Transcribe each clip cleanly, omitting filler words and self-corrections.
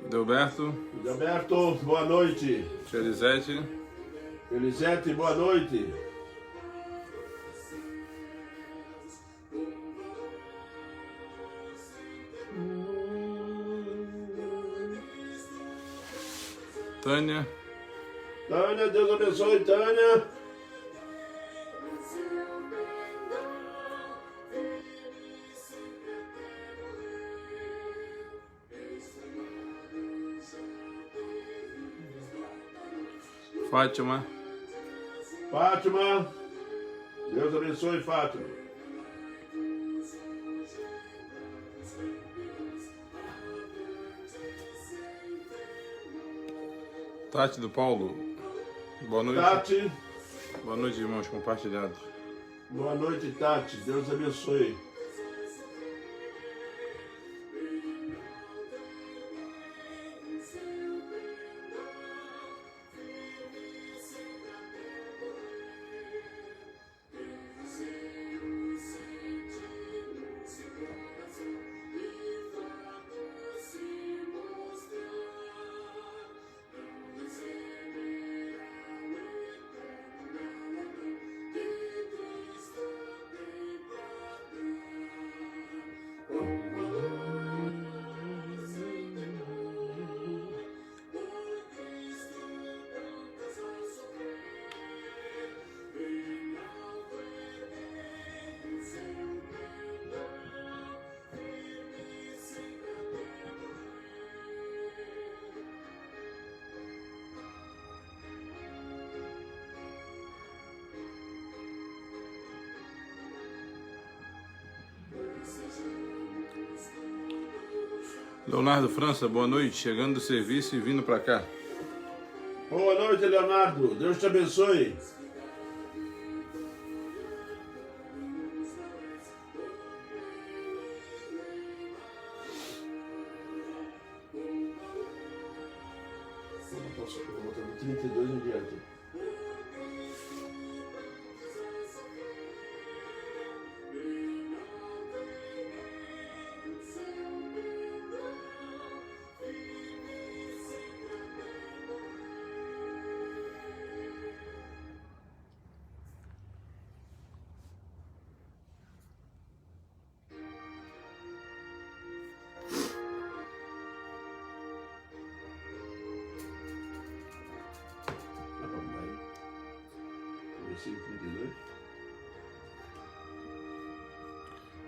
Delberto. Delberto, boa noite. Felizete. Felizete, boa noite. Tânia. Tânia, Deus abençoe, Tânia. Fátima. Fátima, Deus abençoe, Fátima. Tati do Paulo. Boa noite. Tati. Boa noite, irmãos compartilhados. Boa noite, Tati. Deus abençoe. Leonardo França, boa noite. Chegando do serviço e vindo para cá. Boa noite, Leonardo. Deus te abençoe. Eu vou botar do 32 em diante. Versículo 32.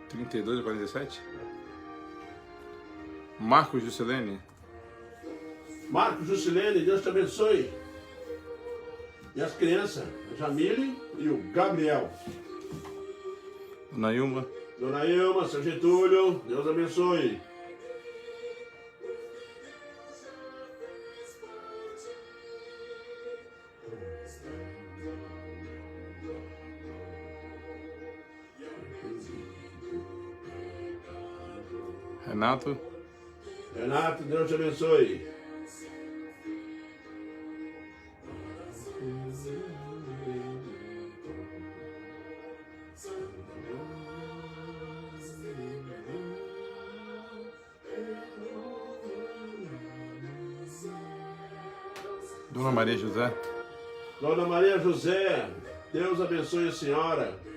32 a 47? Marcos Juscelene. Marcos Juscelene, Deus te abençoe. E as crianças, a Jamile e o Gabriel. Dona Ilma. Dona Ilma, seu Getúlio, Deus abençoe. Renato. Renato, Deus te abençoe. Dona Maria José. Dona Maria José, Deus abençoe a senhora.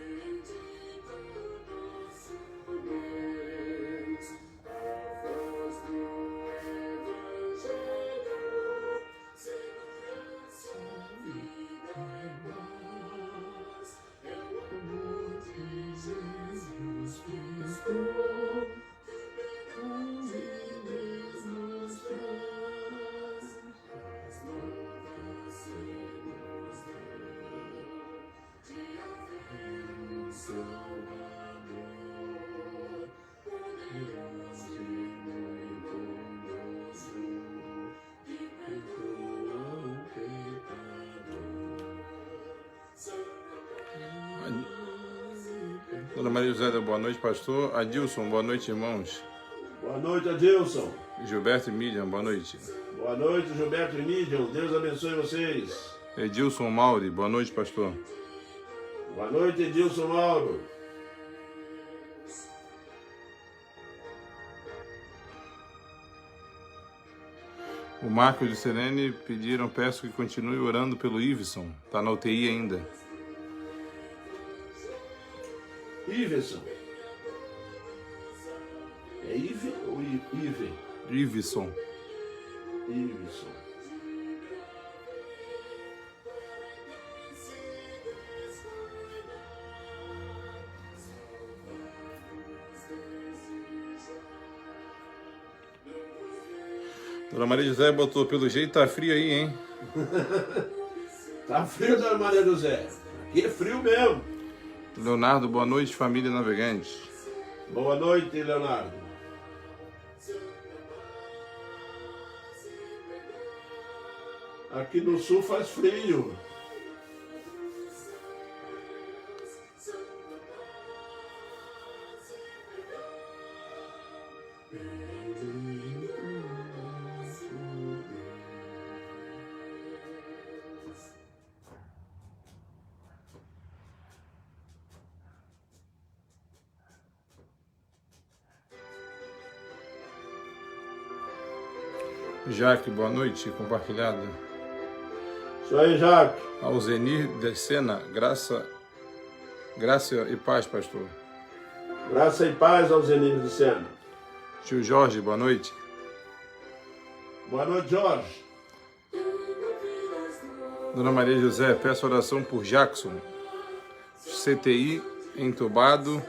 Dona Maria José, boa noite, pastor. Adilson, boa noite, irmãos. Boa noite, Adilson. Gilberto e Miriam, boa noite. Boa noite, Gilberto e Miriam. Deus abençoe vocês. Edilson Mauri, boa noite, pastor. Boa noite, Edilson Mauro. O Marco e o Selene pediram, peço que continue orando pelo Iveson. Tá na UTI ainda. Iveson. É Ive ou Ive? Iveson. Iveson. Dona Maria José botou, pelo jeito tá frio aí, hein? Tá frio, Dona Maria José. Aqui é frio mesmo. Leonardo, boa noite, família navegante. Boa noite, Leonardo. Aqui no sul faz frio. Jaque, boa noite, compartilhada. Isso aí, Jaque. Alzenir de Sena, graça e paz, pastor. Graça e paz aos Zenir de Sena. Tio Jorge, boa noite. Boa noite, Jorge. Dona Maria José, peço oração por Jackson, CTI, entubado,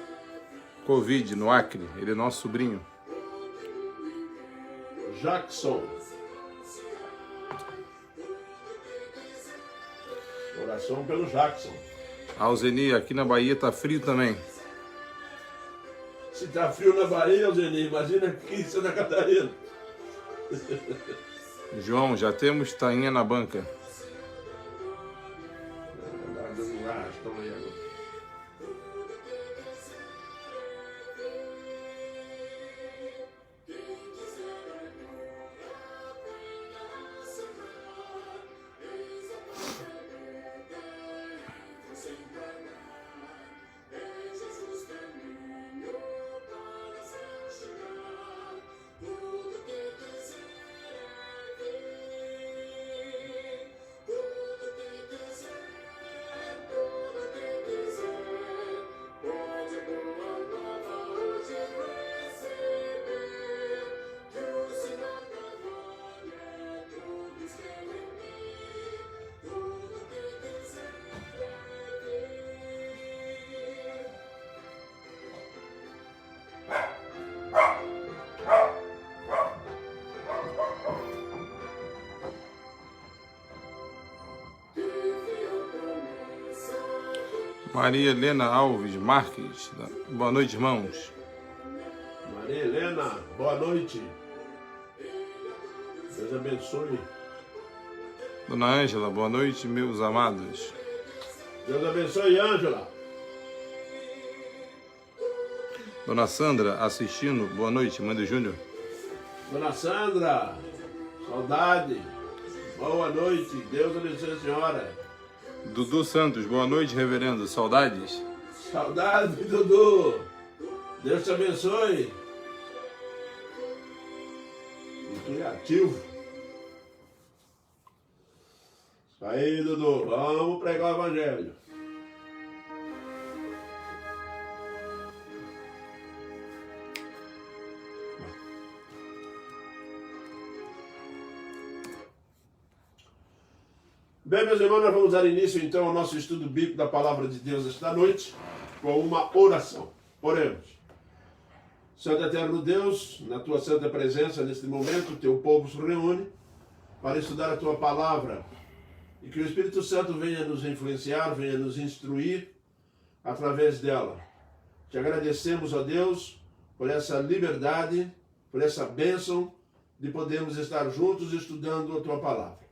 Covid, no Acre. Ele é nosso sobrinho. Jackson. Oração pelo Jackson. Alzenir, aqui na Bahia tá frio também. Se tá frio na Bahia, Zenir, imagina aqui em Santa Catarina. João, já temos tainha na banca. Maria Helena Alves Marques, boa noite, irmãos. Maria Helena, boa noite. Deus abençoe. Dona Ângela, boa noite, meus amados. Deus abençoe, Ângela. Dona Sandra, assistindo, boa noite, mãe do Júnior. Dona Sandra, saudade. Boa noite, Deus abençoe a senhora. Dudu Santos, boa noite, reverendo, saudades? Saudade, Dudu. Deus te abençoe. Muito ativo. Isso aí, Dudu. Vamos pregar o evangelho. Bem, meus irmãos, nós vamos dar início então ao nosso estudo bíblico da Palavra de Deus esta noite com uma oração. Oremos. Santo Eterno Deus, na Tua santa presença neste momento, o Teu povo se reúne para estudar a Tua Palavra e que o Espírito Santo venha nos influenciar, venha nos instruir através dela. Te agradecemos, ó Deus, por essa liberdade, por essa bênção de podermos estar juntos estudando a Tua Palavra.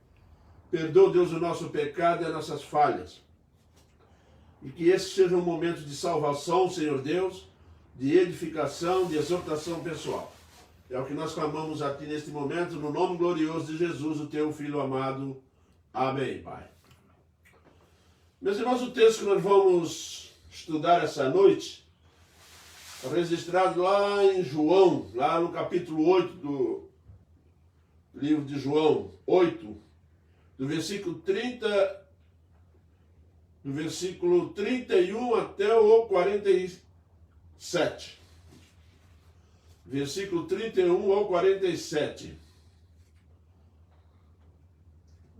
Perdoa, Deus, o nosso pecado e as nossas falhas. E que esse seja um momento de salvação, Senhor Deus, de edificação, de exortação pessoal. É o que nós clamamos a Ti neste momento, no nome glorioso de Jesus, o Teu Filho amado. Amém, Pai. Meus irmãos, o texto que nós vamos estudar essa noite, registrado lá em João, lá no capítulo 8 do livro de João 8, do versículo 31 até o 47. Versículo 31 ao 47.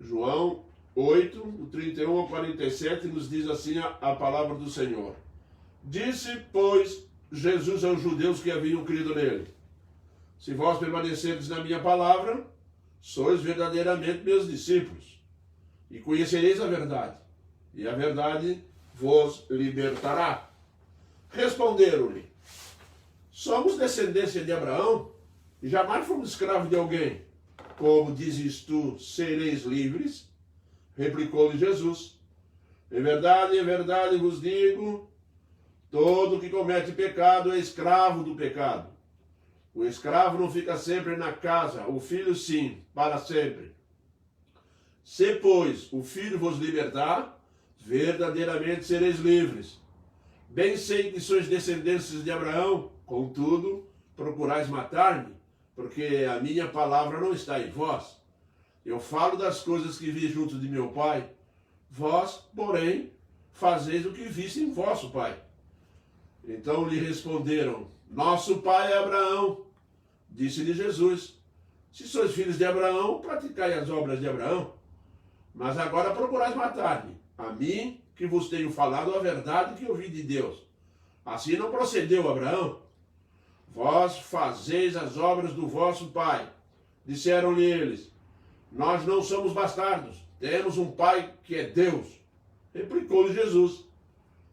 João 8, do 31 ao 47, nos diz assim a palavra do Senhor. Disse, pois, Jesus aos judeus que haviam crido nele: se vós permanecerdes na minha palavra, sois verdadeiramente meus discípulos, e conhecereis a verdade, e a verdade vos libertará. Responderam-lhe: somos descendência de Abraão, e jamais fomos escravos de alguém. Como dizes tu, sereis livres? Replicou-lhe Jesus: em verdade vos digo, todo que comete pecado é escravo do pecado. O escravo não fica sempre na casa, o filho sim, para sempre. Se, pois, o filho vos libertar, verdadeiramente sereis livres. Bem sei que sois descendentes de Abraão, contudo, procurais matar-me, porque a minha palavra não está em vós. Eu falo das coisas que vi junto de meu pai, vós, porém, fazeis o que viste em vosso pai. Então lhe responderam: nosso pai é Abraão. Disse-lhe Jesus: se sois filhos de Abraão, praticai as obras de Abraão. Mas agora procurais matar-me, a mim, que vos tenho falado a verdade que ouvi de Deus. Assim não procedeu Abraão. Vós fazeis as obras do vosso pai. Disseram-lhe eles: nós não somos bastardos, temos um pai que é Deus. Replicou-lhe Jesus: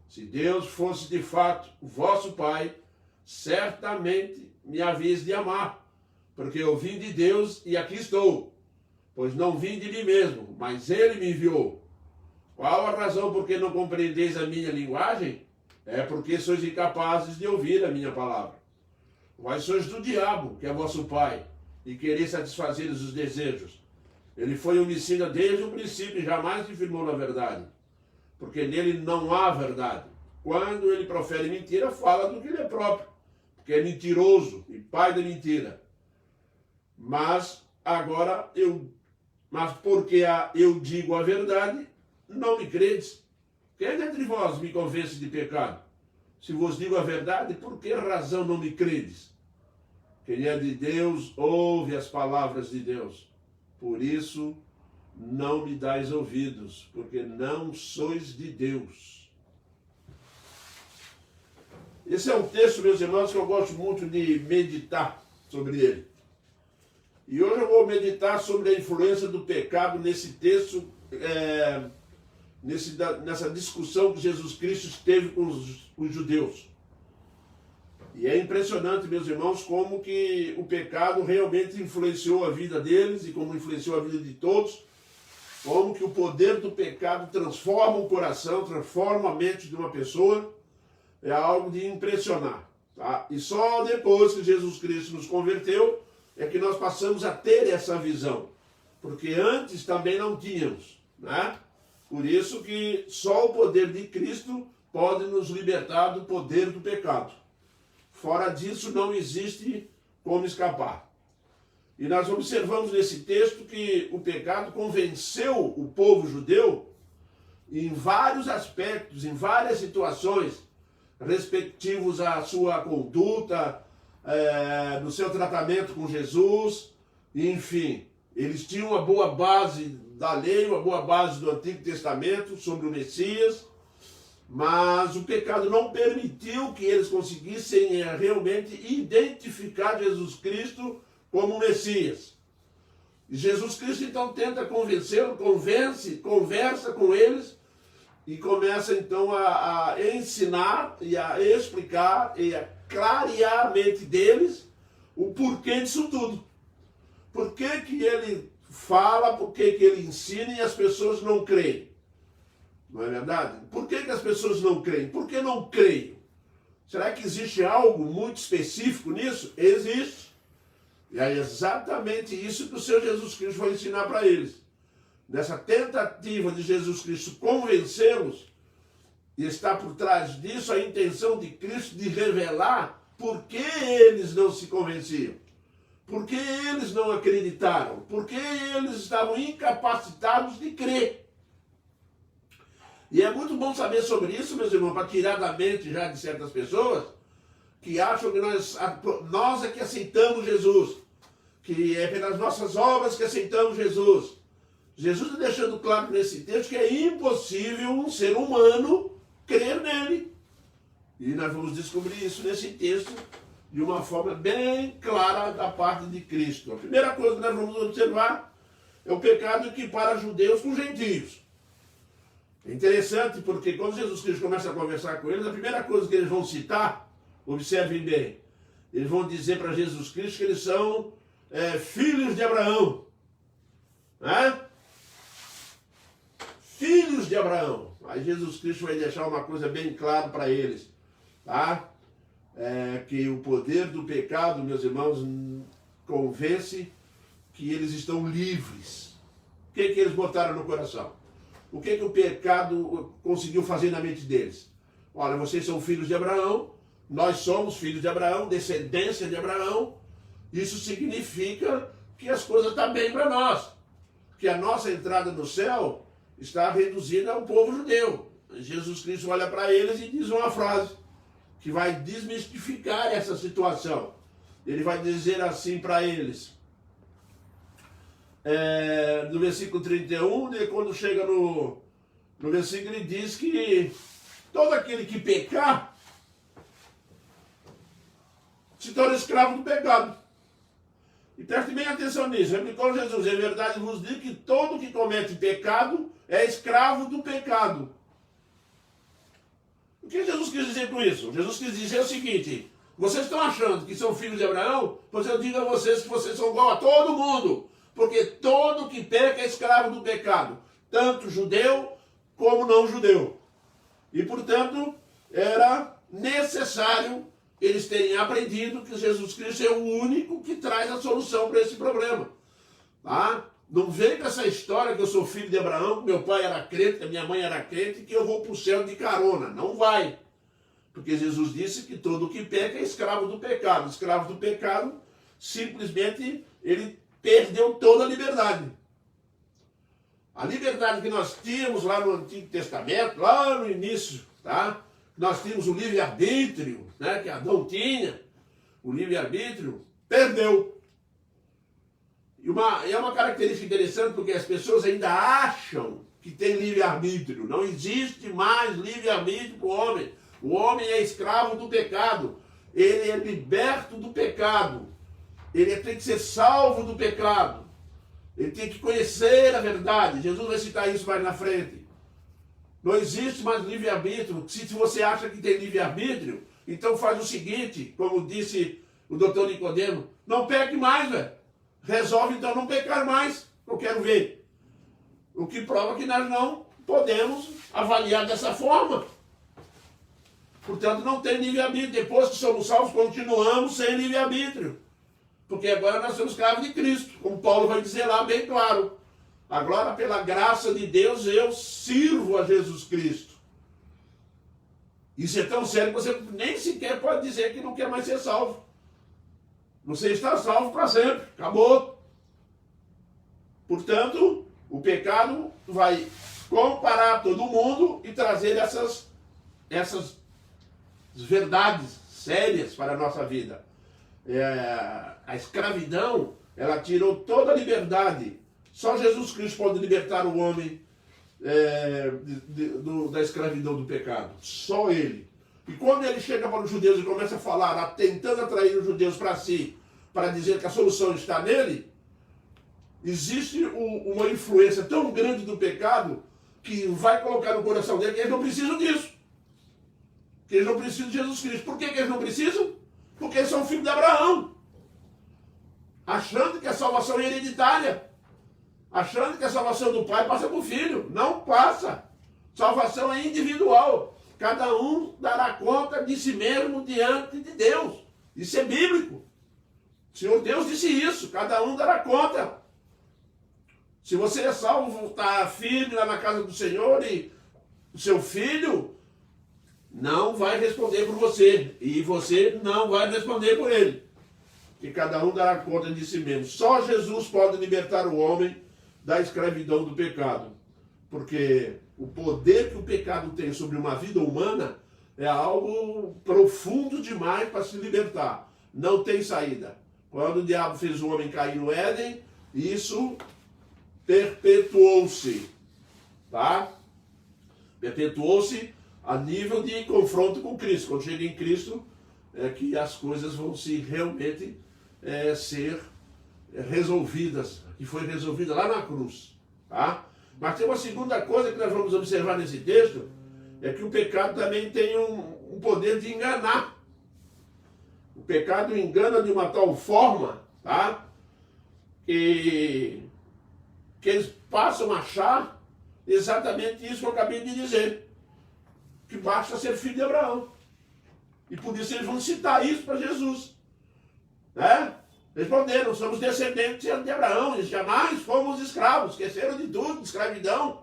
se Deus fosse de fato o vosso pai, certamente me haveis de amar, porque eu vim de Deus e aqui estou. Pois não vim de mim mesmo, mas ele me enviou. Qual a razão por que não compreendeis a minha linguagem? É porque sois incapazes de ouvir a minha palavra. Vós sois do diabo, que é vosso pai, e quereis satisfazer os desejos. Ele foi homicida desde o princípio e jamais se firmou na verdade, porque nele não há verdade. Quando ele profere mentira, fala do que ele é próprio, porque é mentiroso e pai da mentira. Mas porque eu digo a verdade, não me credes. Quem dentre vós me convence de pecado? Se vos digo a verdade, por que razão não me credes? Quem é de Deus, ouve as palavras de Deus. Por isso, não me dais ouvidos, porque não sois de Deus. Esse é um texto, meus irmãos, que eu gosto muito de meditar sobre ele. E hoje eu vou meditar sobre a influência do pecado nesse texto, nessa discussão que Jesus Cristo teve com os judeus. E é impressionante, meus irmãos, como que o pecado realmente influenciou a vida deles e como influenciou a vida de todos, como que o poder do pecado transforma o coração, transforma a mente de uma pessoa, é algo de impressionar. Tá? E só depois que Jesus Cristo nos converteu, é que nós passamos a ter essa visão, porque antes também não tínhamos, né? Por isso que só o poder de Cristo pode nos libertar do poder do pecado. Fora disso não existe como escapar. E nós observamos nesse texto que o pecado convenceu o povo judeu em vários aspectos, em várias situações, respectivos à sua conduta, no seu tratamento com Jesus, enfim, eles tinham uma boa base da lei, uma boa base do Antigo Testamento sobre o Messias, mas o pecado não permitiu que eles conseguissem realmente identificar Jesus Cristo como Messias. E Jesus Cristo então tenta convencê-los, conversa com eles e começa então a ensinar e a explicar e a clarear a mente deles o porquê disso tudo. Por que que ele fala, por que que ele ensina e as pessoas não creem? Não é verdade? Por que que as pessoas não creem? Por que não creem? Será que existe algo muito específico nisso? Existe. E é exatamente isso que o Senhor Jesus Cristo vai ensinar para eles. Nessa tentativa de Jesus Cristo convencê-los, e está por trás disso a intenção de Cristo de revelar por que eles não se convenciam. Porque eles não acreditaram, porque eles estavam incapacitados de crer. E é muito bom saber sobre isso, meus irmãos, para tirar da mente já de certas pessoas que acham que nós é que aceitamos Jesus, que é pelas nossas obras que aceitamos Jesus. Jesus está deixando claro nesse texto que é impossível um ser humano crer nele. E nós vamos descobrir isso nesse texto de uma forma bem clara da parte de Cristo. A primeira coisa que nós vamos observar é o pecado que para judeus com gentios. É interessante porque quando Jesus Cristo começa a conversar com eles, a primeira coisa que eles vão citar, observem bem, eles vão dizer para Jesus Cristo que eles são filhos de Abraão. Né? Filhos de Abraão. Aí Jesus Cristo vai deixar uma coisa bem clara para eles. Tá? Que o poder do pecado, meus irmãos, convence que eles estão livres. O que eles botaram no coração? O que o pecado conseguiu fazer na mente deles? Olha, vocês são filhos de Abraão, nós somos filhos de Abraão, descendência de Abraão. Isso significa que as coisas estão bem para nós. Que a nossa entrada no céu está reduzida ao povo judeu. Jesus Cristo olha para eles e diz uma frase que vai desmistificar essa situação. Ele vai dizer assim para eles, no versículo 31, e quando chega no versículo, ele diz que todo aquele que pecar se torna escravo do pecado. E preste bem atenção nisso. Replicou Jesus: em verdade vos digo que todo que comete pecado é escravo do pecado. O que Jesus quis dizer com isso? Jesus quis dizer o seguinte: vocês estão achando que são filhos de Abraão? Pois eu digo a vocês que vocês são igual a todo mundo. Porque todo que peca é escravo do pecado. Tanto judeu como não judeu. E portanto, era necessário eles terem aprendido que Jesus Cristo é o único que traz a solução para esse problema. Tá? Não vem com essa história que eu sou filho de Abraão, que meu pai era crente, que a minha mãe era crente, e que eu vou para o céu de carona. Não vai. Porque Jesus disse que todo que peca é escravo do pecado. Escravo do pecado, simplesmente, ele perdeu toda a liberdade. A liberdade que nós tínhamos lá no Antigo Testamento, lá no início, tá? Nós tínhamos o livre-arbítrio, né, que Adão tinha, o livre-arbítrio, perdeu. E é uma característica interessante porque as pessoas ainda acham que tem livre-arbítrio. Não existe mais livre-arbítrio para o homem. O homem é escravo do pecado. Ele é liberto do pecado. Ele tem que ser salvo do pecado. Ele tem que conhecer a verdade. Jesus vai citar isso mais na frente. Não existe mais livre-arbítrio. Se você acha que tem livre-arbítrio, então faz o seguinte, como disse o doutor Nicodemo: não peque mais, velho. Resolve então não pecar mais. Eu quero ver. O que prova que nós não podemos avaliar dessa forma. Portanto, não tem livre-arbítrio. Depois que somos salvos, continuamos sem livre-arbítrio. Porque agora nós somos escravos de Cristo, como Paulo vai dizer lá bem claro. Agora, pela graça de Deus, eu sirvo a Jesus Cristo. Isso é tão sério que você nem sequer pode dizer que não quer mais ser salvo. Você está salvo para sempre. Acabou. Portanto, o pecado vai comparar todo mundo e trazer essas verdades sérias para a nossa vida. A escravidão, ela tirou toda a liberdade. Só Jesus Cristo pode libertar o homem da escravidão do pecado. Só Ele. E quando ele chega para os judeus e começa a falar, tentando atrair os judeus para si, para dizer que a solução está nele, existe uma influência tão grande do pecado que vai colocar no coração dele que eles não precisam disso. Que eles não precisam de Jesus Cristo. Por que eles não precisam? Porque eles são filhos de Abraão. Achando que a salvação é hereditária. Achando que a salvação do pai passa para o filho. Não passa. Salvação é individual. Cada um dará conta de si mesmo diante de Deus. Isso é bíblico. O Senhor Deus disse isso. Cada um dará conta. Se você é salvo, está firme lá na casa do Senhor e o seu filho não vai responder por você. E você não vai responder por ele. que cada um dará conta de si mesmo. Só Jesus pode libertar o homem da escravidão do pecado. Porque o poder que o pecado tem sobre uma vida humana é algo profundo demais para se libertar. Não tem saída. Quando o diabo fez o homem cair no Éden, isso perpetuou-se. Tá? Perpetuou-se a nível de confronto com Cristo. Quando chega em Cristo, é que as coisas vão se realmente ser resolvidas, que foi resolvida lá na cruz. Tá? Mas tem uma segunda coisa que nós vamos observar nesse texto, é que o pecado também tem um poder de enganar. O pecado engana de uma tal forma, tá? Que eles passam a achar exatamente isso que eu acabei de dizer, que basta ser filho de Abraão. E por isso eles vão citar isso para Jesus. Né? Responderam, somos descendentes de Abraão, e jamais fomos escravos, esqueceram de tudo, de escravidão.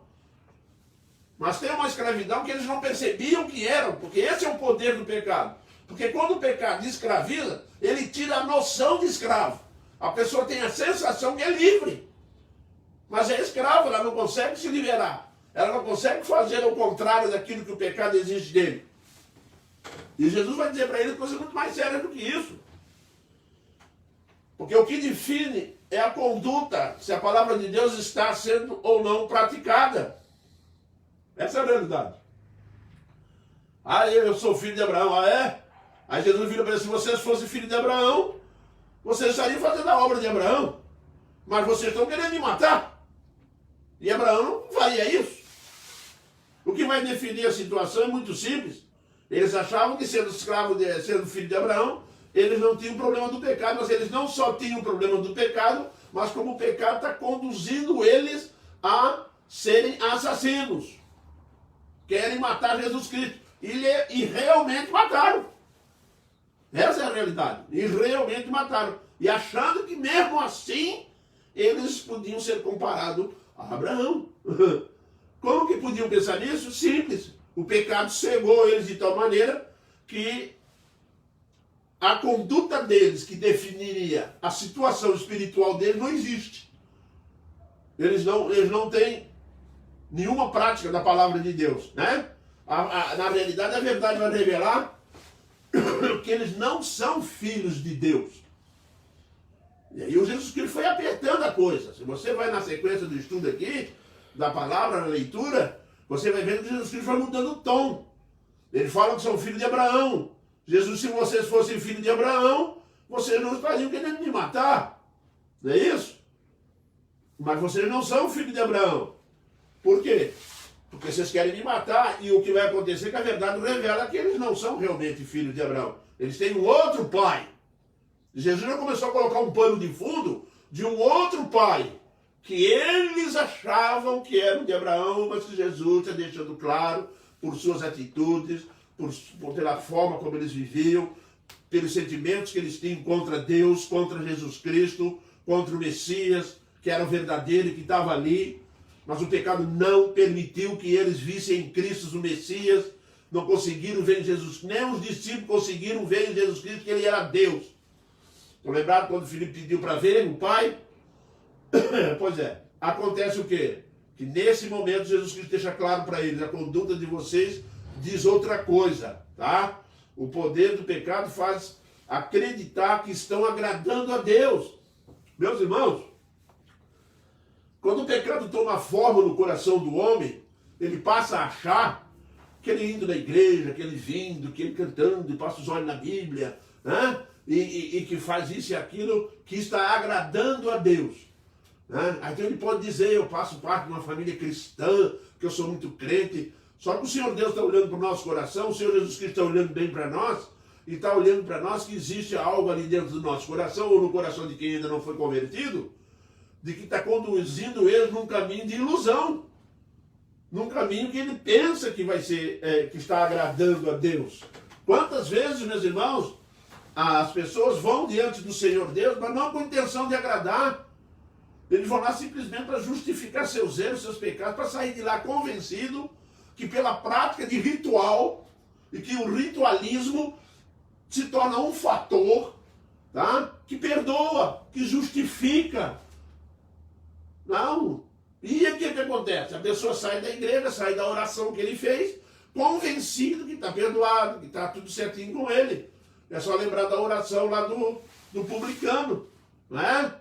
Mas tem uma escravidão que eles não percebiam que eram, porque esse é o poder do pecado. Porque quando o pecado escraviza, ele tira a noção de escravo. A pessoa tem a sensação que é livre, mas é escravo, ela não consegue se liberar. Ela não consegue fazer o contrário daquilo que o pecado exige dele. E Jesus vai dizer para ele coisa muito mais séria do que isso. Porque o que define é a conduta, se a palavra de Deus está sendo ou não praticada. Essa é a realidade. Ah, eu sou filho de Abraão, ah é? Aí Jesus vira para ele, se vocês fossem filhos de Abraão, vocês estariam fazendo a obra de Abraão. Mas vocês estão querendo me matar. E Abraão não faria isso. O que vai definir a situação é muito simples. Eles achavam que sendo escravo, sendo filho de Abraão, eles não tinham problema do pecado, mas eles não só tinham problema do pecado, mas como o pecado está conduzindo eles a serem assassinos. Querem matar Jesus Cristo. E realmente mataram. Essa é a realidade. E realmente mataram. E achando que mesmo assim, eles podiam ser comparados a Abraão. Como que podiam pensar nisso? Simples. O pecado cegou eles de tal maneira que a conduta deles, que definiria a situação espiritual deles, não existe. Eles não têm nenhuma prática da palavra de Deus, né? Na realidade, a verdade vai revelar que eles não são filhos de Deus. E aí o Jesus Cristo foi apertando a coisa. Se você vai na sequência do estudo aqui, da palavra, na leitura, você vai vendo que Jesus Cristo vai mudando o tom. Ele fala que são filhos de Abraão. Jesus, se vocês fossem filhos de Abraão, vocês não estariam querendo me matar. Não é isso? Mas vocês não são filhos de Abraão. Por quê? Porque vocês querem me matar, e o que vai acontecer é que a verdade revela que eles não são realmente filhos de Abraão. Eles têm um outro pai. Jesus já começou a colocar um pano de fundo de um outro pai, que eles achavam que eram de Abraão, mas que Jesus está deixando claro, por suas atitudes, pela forma como eles viviam, pelos sentimentos que eles tinham contra Deus, contra Jesus Cristo, contra o Messias, que era o verdadeiro e que estava ali. Mas o pecado não permitiu que eles vissem em Cristo o Messias, não conseguiram ver em Jesus, nem os discípulos conseguiram ver em Jesus Cristo que ele era Deus. Estão lembrados quando Filipe pediu para ver o Pai? Pois é, acontece o quê? Que nesse momento Jesus Cristo deixa claro para eles, a conduta de vocês diz outra coisa, tá? O poder do pecado faz acreditar que estão agradando a Deus. Meus irmãos, quando o pecado toma forma no coração do homem, ele passa a achar que ele indo na igreja, que ele vindo, que ele cantando, e passa os olhos na Bíblia, né? E que faz isso e aquilo, que está agradando a Deus. Né? Então ele pode dizer, eu faço parte de uma família cristã, que eu sou muito crente. Só que o Senhor Deus está olhando para o nosso coração, o Senhor Jesus Cristo está olhando bem para nós, e está olhando para nós que existe algo ali dentro do nosso coração, ou no coração de quem ainda não foi convertido, de que está conduzindo ele num caminho de ilusão, num caminho que ele pensa que vai ser, que está agradando a Deus. Quantas vezes, meus irmãos, as pessoas vão diante do Senhor Deus, mas não com intenção de agradar. Eles vão lá simplesmente para justificar seus erros, seus pecados, para sair de lá convencido que pela prática de ritual, e que o ritualismo se torna um fator, tá? Que perdoa, que justifica. Não. E o que acontece? A pessoa sai da igreja, sai da oração que ele fez, convencido que está perdoado, que está tudo certinho com ele. É só lembrar da oração lá do publicano, né?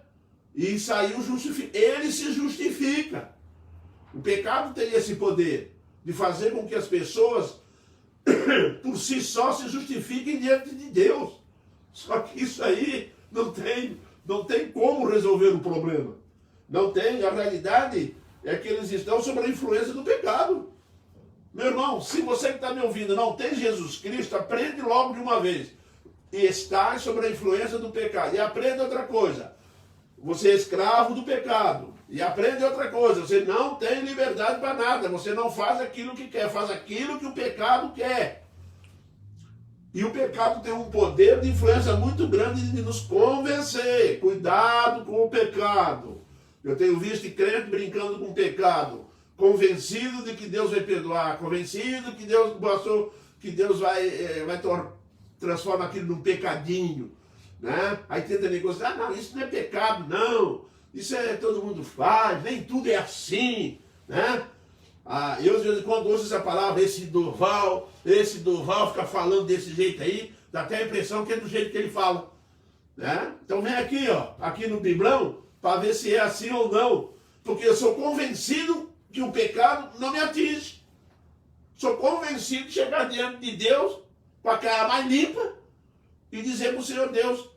E saiu justificado. Ele se justifica. O pecado tem esse poder de fazer com que as pessoas, por si só, se justifiquem diante de Deus. Só que isso aí não tem como resolver o problema. Não tem. A realidade é que eles estão sob a influência do pecado. Meu irmão, se você que está me ouvindo não tem Jesus Cristo, aprende logo de uma vez. Está sob a influência do pecado. E aprenda outra coisa. Você é escravo do pecado. E aprende outra coisa. Você não tem liberdade para nada. Você não faz aquilo que quer. Faz aquilo que o pecado quer. E o pecado tem um poder de influência muito grande de nos convencer. Cuidado com o pecado. Eu tenho visto crente brincando com o pecado. Convencido de que Deus vai perdoar. Convencido que Deus passou, que Deus vai transformar aquilo num pecadinho. Né? Aí tenta negociar, não, isso não é pecado, não, isso todo mundo faz, nem tudo é assim, né? Eu às vezes quando ouço essa palavra, esse Durval fica falando desse jeito aí, dá até a impressão que é do jeito que ele fala, né? Então vem aqui, ó, aqui no Biblão, para ver se é assim ou não, porque eu sou convencido que o pecado não me atinge, sou convencido de chegar diante de Deus com a cara mais limpa, e dizer para o Senhor Deus,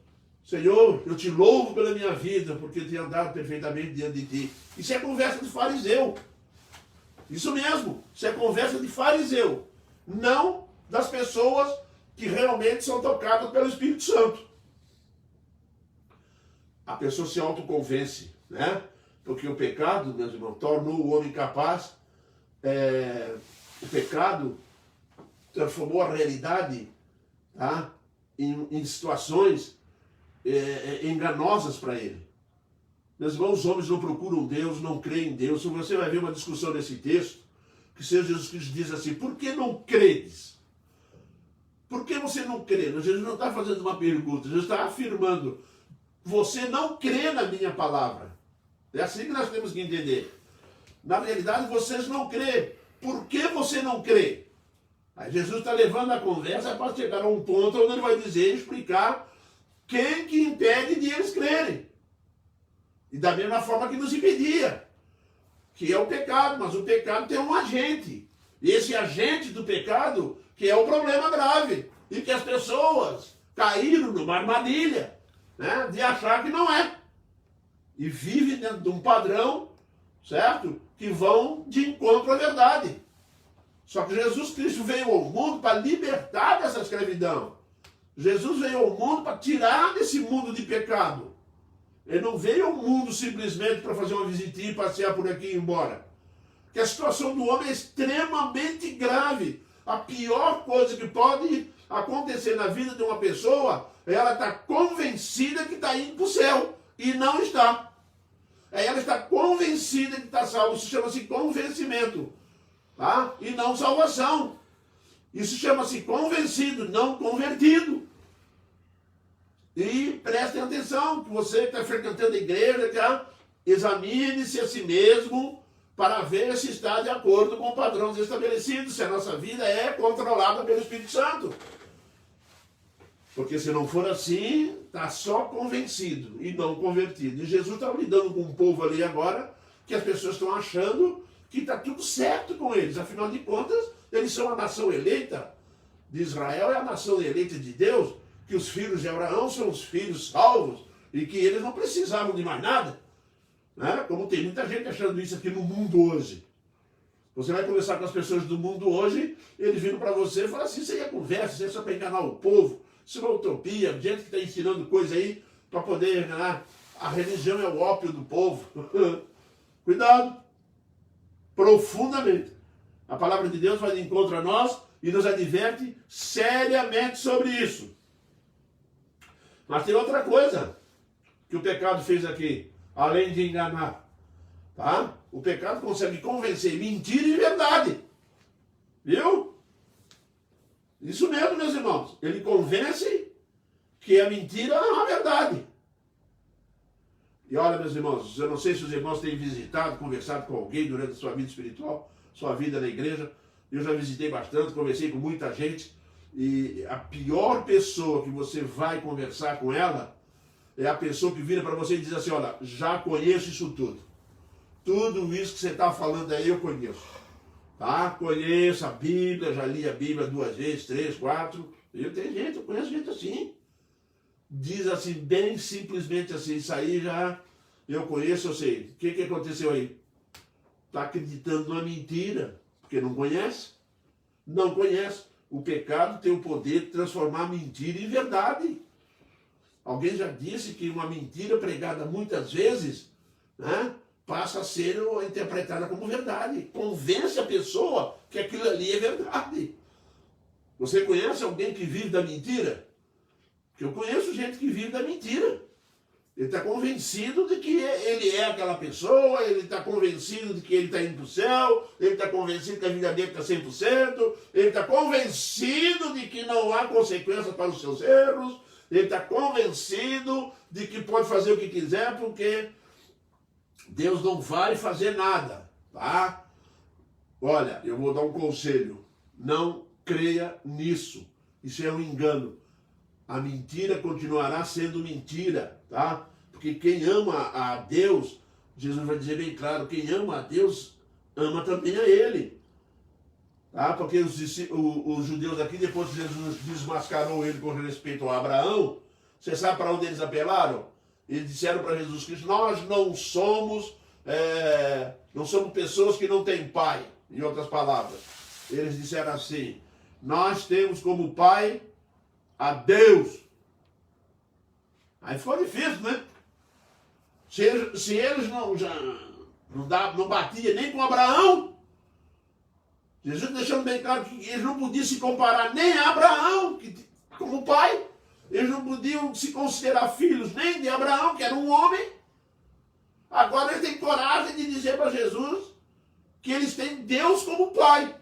Senhor, eu te louvo pela minha vida, porque eu tenho andado perfeitamente diante de ti. Isso é conversa de fariseu. Isso mesmo, isso é conversa de fariseu. Não das pessoas que realmente são tocadas pelo Espírito Santo. A pessoa se autoconvence, né? Porque o pecado, meus irmãos, tornou o homem capaz. O pecado transformou a realidade, tá? Em situações enganosas para ele. Meus irmãos, os homens não procuram Deus, não creem em Deus. Você vai ver uma discussão nesse texto, que o Senhor Jesus Cristo diz assim, por que não credes? Por que você não crê? Jesus não está fazendo uma pergunta, Jesus está afirmando, você não crê na minha palavra. É assim que nós temos que entender. Na realidade, vocês não crêem. Por que você não crê? Aí Jesus está levando a conversa para chegar a um ponto onde ele vai dizer, explicar quem que impede de eles crerem. E da mesma forma que nos impedia, que é o pecado, mas o pecado tem um agente. E esse agente do pecado que é o problema grave. E que as pessoas caíram numa armadilha, né, de achar que não é. E vivem dentro de um padrão, certo? Que vão de encontro à verdade. Só que Jesus Cristo veio ao mundo para libertar dessa escravidão. Jesus veio ao mundo para tirar desse mundo de pecado. Ele não veio ao mundo simplesmente para fazer uma visitinha e passear por aqui e ir embora. Porque a situação do homem é extremamente grave. A pior coisa que pode acontecer na vida de uma pessoa é ela estar convencida que está indo para o céu e não está. Ela está convencida que está salva. Isso chama-se convencimento. Tá? E não salvação. Isso chama-se convencido, não convertido. E prestem atenção, que você que está frequentando a igreja, tá? Examine-se a si mesmo para ver se está de acordo com padrões estabelecidos, se a nossa vida é controlada pelo Espírito Santo. Porque se não for assim, está só convencido e não convertido. E Jesus está lidando com um povo ali agora, que as pessoas estão achando que está tudo certo com eles. Afinal de contas, eles são a nação eleita de Israel, é a nação eleita de Deus, que os filhos de Abraão são os filhos salvos e que eles não precisavam de mais nada. Né? Como tem muita gente achando isso aqui no mundo hoje. Você vai conversar com as pessoas do mundo hoje, eles viram para você e falam assim, isso aí é conversa, isso é só para enganar o povo, isso é uma utopia, gente que está ensinando coisa aí para poder enganar. A religião é o ópio do povo. Cuidado! Profundamente. A palavra de Deus vai de encontro a nós e nos adverte seriamente sobre isso. Mas tem outra coisa que o pecado fez aqui, além de enganar. Tá? O pecado consegue convencer mentira e verdade. Viu? Isso mesmo, meus irmãos. Ele convence que a mentira é a verdade. E olha, meus irmãos, eu não sei se os irmãos têm visitado, conversado com alguém durante a sua vida espiritual, sua vida na igreja. Eu já visitei bastante, conversei com muita gente. E a pior pessoa que você vai conversar com ela é a pessoa que vira para você e diz assim, olha, já conheço isso tudo. Tudo isso que você está falando aí eu conheço. Tá? Conheço a Bíblia, já li a Bíblia 2 vezes, 3, 4. Eu conheço gente assim. Diz assim, bem simplesmente assim, isso aí já eu conheço, eu sei. O que aconteceu aí? Está acreditando numa mentira, porque não conhece. Não conhece. O pecado tem o poder de transformar a mentira em verdade. Alguém já disse que uma mentira pregada muitas vezes, né, passa a ser interpretada como verdade. Convence a pessoa que aquilo ali é verdade. Você conhece alguém que vive da mentira? Porque eu conheço gente que vive da mentira. Ele está convencido de que ele é aquela pessoa, ele está convencido de que ele está indo para o céu, ele está convencido que a vida dele está 100%, ele está convencido de que não há consequências para os seus erros, ele está convencido de que pode fazer o que quiser, porque Deus não vai fazer nada, tá? Olha, eu vou dar um conselho, não creia nisso, isso é um engano. A mentira continuará sendo mentira, tá? Porque quem ama a Deus, Jesus vai dizer bem claro, quem ama a Deus, ama também a Ele. Tá? Porque os judeus aqui, depois que Jesus desmascarou ele com respeito a Abraão, você sabe para onde eles apelaram? Eles disseram para Jesus Cristo, nós não somos pessoas que não têm pai, em outras palavras. Eles disseram assim, nós temos como pai a Deus. Aí ficou difícil, né? Se eles não batiam nem com Abraão, Jesus deixando bem claro que eles não podiam se comparar nem a Abraão como pai, eles não podiam se considerar filhos nem de Abraão, que era um homem. Agora eles têm coragem de dizer para Jesus que eles têm Deus como pai.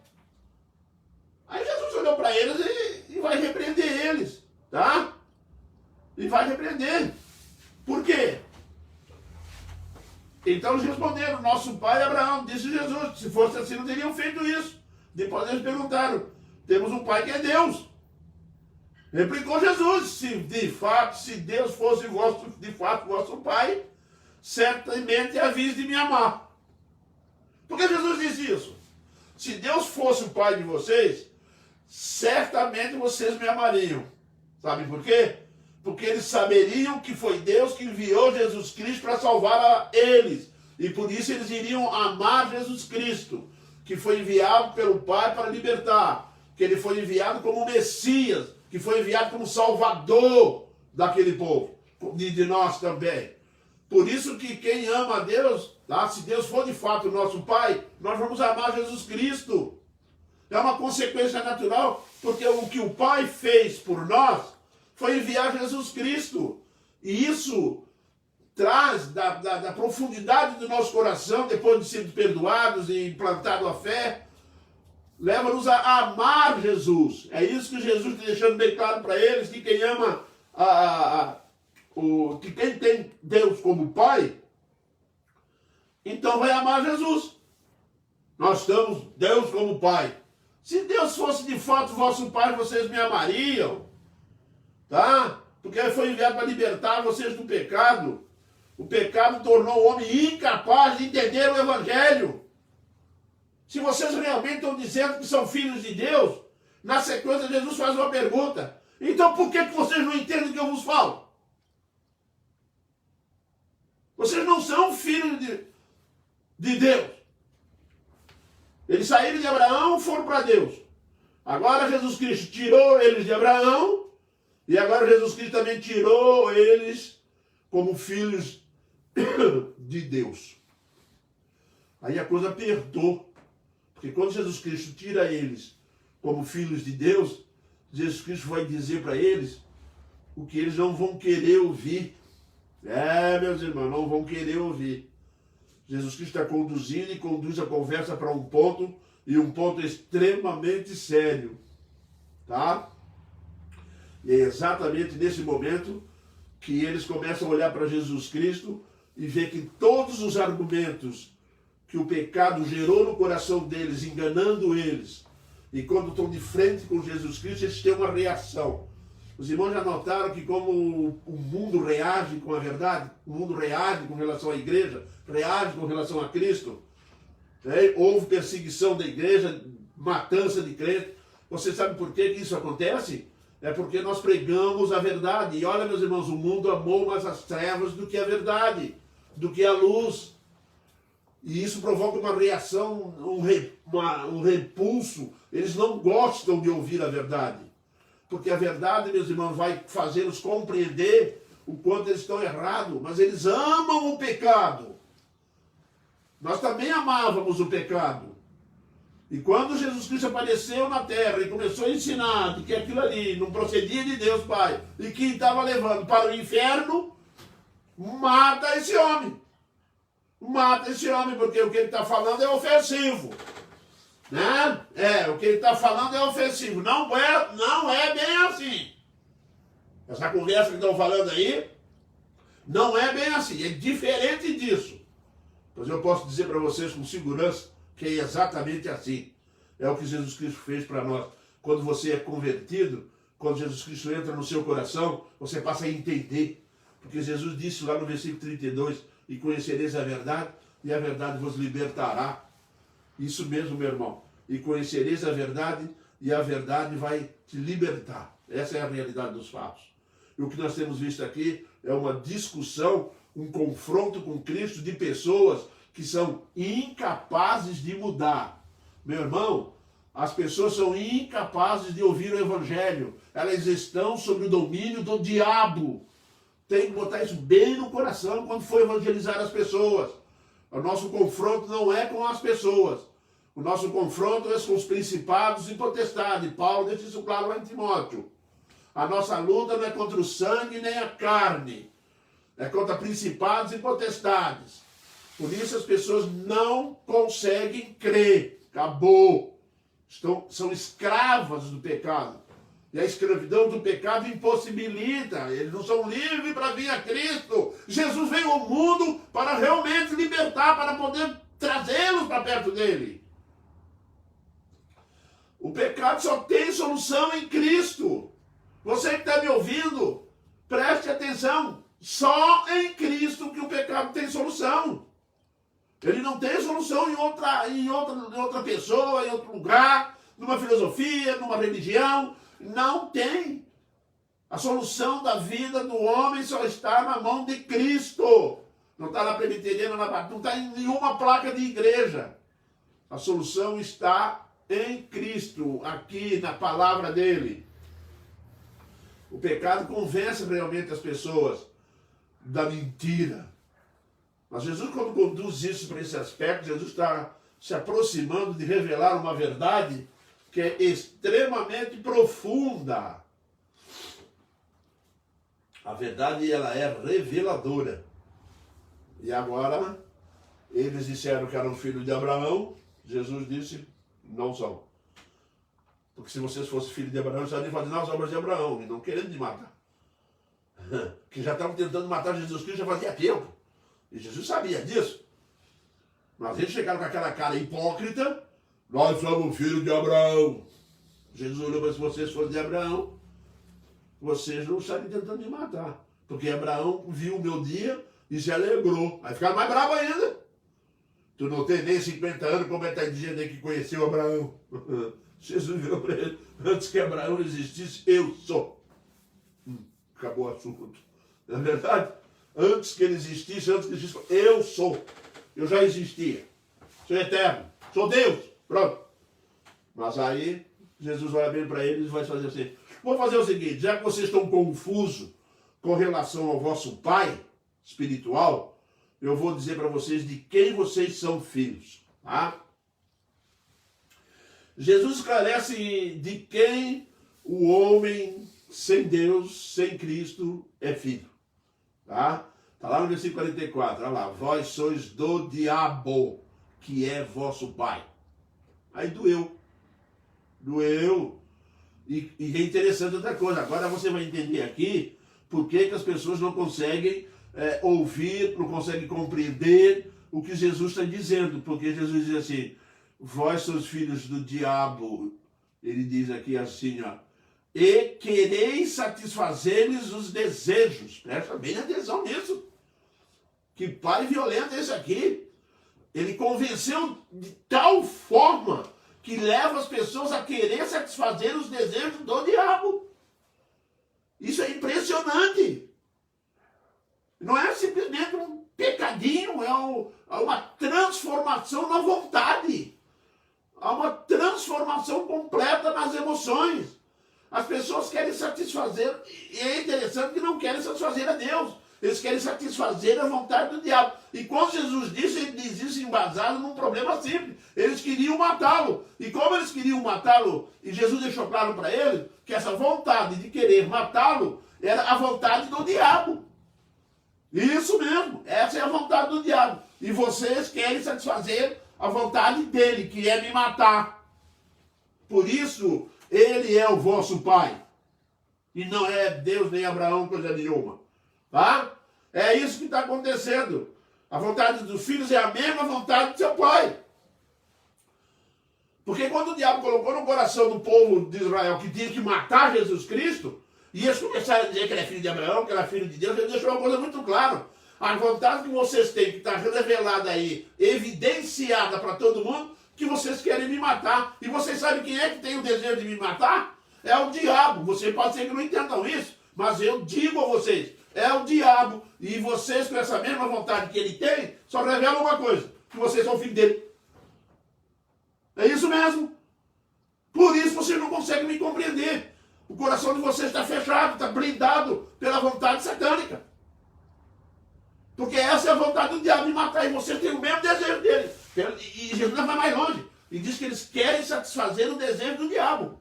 Aí Jesus olhou para eles e vai repreender eles, tá? E vai repreender. Por quê? Então eles responderam, nosso pai Abraão, disse Jesus, se fosse assim não teriam feito isso. Depois eles perguntaram, temos um pai que é Deus. Replicou Jesus, se Deus fosse de fato vosso pai, certamente havia de me amar. Por que Jesus disse isso? Se Deus fosse o pai de vocês, certamente vocês me amariam. Sabe por quê? Porque eles saberiam que foi Deus que enviou Jesus Cristo para salvar a eles. E por isso eles iriam amar Jesus Cristo, que foi enviado pelo Pai para libertar, que ele foi enviado como Messias, que foi enviado como Salvador daquele povo, de nós também. Por isso que quem ama a Deus, tá? Se Deus for de fato o nosso Pai, nós vamos amar Jesus Cristo. É uma consequência natural, porque o que o Pai fez por nós foi enviar Jesus Cristo. E isso traz da profundidade do nosso coração, depois de sermos perdoados e implantado a fé, leva-nos a amar Jesus. É isso que Jesus está deixando bem claro para eles, que quem ama, que quem tem Deus como Pai, então vai amar Jesus. Nós temos Deus como Pai. Se Deus fosse de fato vosso Pai, vocês me amariam, tá? Porque ele foi enviado para libertar vocês do pecado. O pecado tornou o homem incapaz de entender o Evangelho. Se vocês realmente estão dizendo que são filhos de Deus, na sequência Jesus faz uma pergunta. Então por que vocês não entendem o que eu vos falo? Vocês não são filhos de Deus. Eles saíram de Abraão e foram para Deus. Agora Jesus Cristo tirou eles de Abraão, e agora Jesus Cristo também tirou eles como filhos de Deus. Aí a coisa apertou. Porque quando Jesus Cristo tira eles como filhos de Deus, Jesus Cristo vai dizer para eles o que eles não vão querer ouvir. Meus irmãos, não vão querer ouvir. Jesus Cristo está conduzindo e conduz a conversa para um ponto, e um ponto extremamente sério. Tá? E é exatamente nesse momento que eles começam a olhar para Jesus Cristo e ver que todos os argumentos que o pecado gerou no coração deles, enganando eles, e quando estão de frente com Jesus Cristo, eles têm uma reação. Os irmãos já notaram que como o mundo reage com a verdade, o mundo reage com relação à igreja, reage com relação a Cristo, né? Houve perseguição da igreja, matança de crentes. Você sabe por que isso acontece? É porque nós pregamos a verdade. E olha, meus irmãos, o mundo amou mais as trevas do que a verdade, do que a luz. E isso provoca uma reação, um repulso. Eles não gostam de ouvir a verdade. Porque a verdade, meus irmãos, vai fazê-los compreender o quanto eles estão errados. Mas eles amam o pecado. Nós também amávamos o pecado. E quando Jesus Cristo apareceu na terra e começou a ensinar de que aquilo ali não procedia de Deus, Pai, e que estava levando para o inferno, mata esse homem. Mata esse homem, porque o que ele está falando é ofensivo. Né? O que ele está falando é ofensivo. Não é bem assim. Essa conversa que estão falando aí, não é bem assim. É diferente disso. Mas eu posso dizer para vocês com segurança que é exatamente assim. É o que Jesus Cristo fez para nós. Quando você é convertido, quando Jesus Cristo entra no seu coração, você passa a entender. Porque Jesus disse lá no versículo 32, e conhecereis a verdade, e a verdade vos libertará. Isso mesmo, meu irmão. E conhecereis a verdade, e a verdade vai te libertar. Essa é a realidade dos fatos. E o que nós temos visto aqui é uma discussão, um confronto com Cristo de pessoas que são incapazes de mudar. Meu irmão, as pessoas são incapazes de ouvir o Evangelho. Elas estão sob o domínio do diabo. Tem que botar isso bem no coração quando for evangelizar as pessoas. O nosso confronto não é com as pessoas. O nosso confronto é com os principados e potestades. Paulo deixa isso claro lá em Timóteo. A nossa luta não é contra o sangue nem a carne. É contra principados e potestades. Por isso as pessoas não conseguem crer. Acabou. São escravas do pecado. E a escravidão do pecado impossibilita. Eles não são livres para vir a Cristo. Jesus veio ao mundo para realmente libertar, para poder trazê-los para perto dele. O pecado só tem solução em Cristo. Você que está me ouvindo, preste atenção. Só em Cristo que o pecado tem solução. Ele não tem solução em outra pessoa, em outro lugar, numa filosofia, numa religião. Não tem. A solução da vida do homem só está na mão de Cristo. Não está na presbiteriana, não está em nenhuma placa de igreja. A solução está em Cristo, aqui na palavra dele. O pecado convence realmente as pessoas da mentira. Mas Jesus, quando conduz isso para esse aspecto, Jesus está se aproximando de revelar uma verdade que é extremamente profunda. A verdade, ela é reveladora. E agora, eles disseram que eram filhos de Abraão. Jesus disse, não são. Porque se vocês fossem filhos de Abraão, vocês iriam fazer as obras de Abraão, e não querendo de matar. Que já estavam tentando matar Jesus Cristo já fazia tempo. E Jesus sabia disso. Mas eles chegaram com aquela cara hipócrita. Nós somos filhos de Abraão. Jesus olhou para, se vocês forem de Abraão, vocês não estariam tentando me matar. Porque Abraão viu o meu dia e se alegrou. Aí ficaram mais bravos ainda. Tu não tem nem 50 anos, como é que está dizendo aí que conheceu Abraão? Jesus virou para ele, antes que Abraão existisse, eu sou. Acabou o assunto. Não é verdade? Antes que ele existisse, eu sou. Eu já existia. Sou eterno. Sou Deus. Pronto. Mas aí, Jesus olha bem para eles e vai fazer assim. Vou fazer o seguinte, já que vocês estão confusos com relação ao vosso pai espiritual, eu vou dizer para vocês de quem vocês são filhos. Tá? Jesus esclarece de quem o homem sem Deus, sem Cristo, é filho. Tá? Tá lá no versículo 44, olha lá. Vós sois do diabo, que é vosso pai. Aí doeu. Doeu. E é interessante outra coisa. Agora você vai entender aqui por que as pessoas não conseguem ouvir, não conseguem compreender o que Jesus está dizendo. Porque Jesus diz assim, vós sois filhos do diabo. Ele diz aqui assim, ó, e quereis satisfazer-lhes os desejos. Presta bem atenção nisso. Que pai violento é esse aqui? Ele convenceu de tal forma que leva as pessoas a querer satisfazer os desejos do diabo. Isso é impressionante. Não é simplesmente um pecadinho, é uma transformação na vontade. Há uma transformação completa nas emoções. As pessoas querem satisfazer, e é interessante que não querem satisfazer a Deus. Eles querem satisfazer a vontade do diabo. E quando Jesus disse, ele diz isso embasado num problema simples. Eles queriam matá-lo. E como eles queriam matá-lo, e Jesus deixou claro para eles que essa vontade de querer matá-lo era a vontade do diabo. Isso mesmo, essa é a vontade do diabo. E vocês querem satisfazer a vontade dele, que é me matar. Por isso, ele é o vosso pai. E não é Deus nem Abraão, coisa nenhuma. Tá? É isso que está acontecendo. A vontade dos filhos é a mesma vontade do seu pai. Porque quando o diabo colocou no coração do povo de Israel que tinha que matar Jesus Cristo, e eles começaram a dizer que ele é filho de Abraão, que ele é filho de Deus, ele deixou uma coisa muito clara. A vontade que vocês têm, que está revelada aí, evidenciada para todo mundo, que vocês querem me matar. E vocês sabem quem é que tem o desejo de me matar? É o diabo. Você pode ser que não entendam isso, mas eu digo a vocês, é o diabo. E vocês, com essa mesma vontade que ele tem, só revelam uma coisa, que vocês são filhos dele. É isso mesmo. Por isso vocês não conseguem me compreender. O coração de vocês está fechado, está blindado pela vontade satânica. Porque essa é a vontade do diabo de matar. E vocês têm o mesmo desejo dele. E Jesus vai mais longe. E diz que eles querem satisfazer o desejo do diabo.